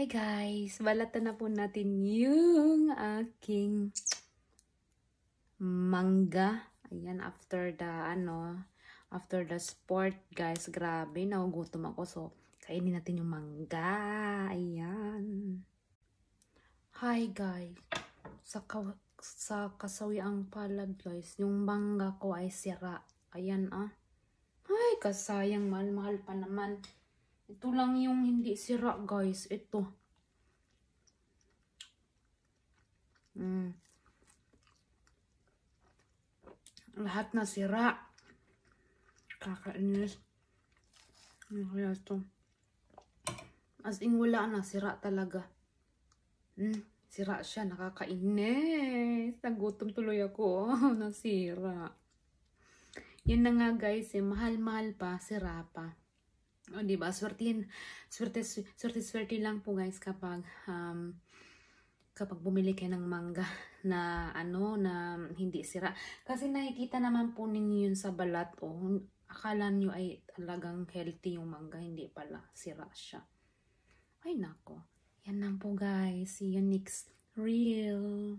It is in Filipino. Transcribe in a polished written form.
Hi guys! Balatan na po natin yung aking mangga. Ayan, after the sport guys. Grabe, nagugutom ako. So, kainin natin yung mangga. Ayan. Hi guys! Sa kasawiang palad guys, yung mangga ko ay sira. Ayan Ay, kasayang, mahal-mahal pa naman. Ito lang yung hindi sira guys. Ito. Lahat na sira. Kakainis. Kaya ito. As in wala na. Sira talaga. Sira siya. Nakakainis. Nagutom tuloy ako. Nasira. Yun na nga guys. Mahal-mahal pa. Sira pa. O diba? Swerte lang po guys kapag bumili kayo ng mangga na na hindi sira. Kasi nakikita naman po ninyo yun sa balat akala nyo ay talagang healthy yung mangga, hindi pala, sira siya. Ay nako. Yan lang po guys. See you next reel.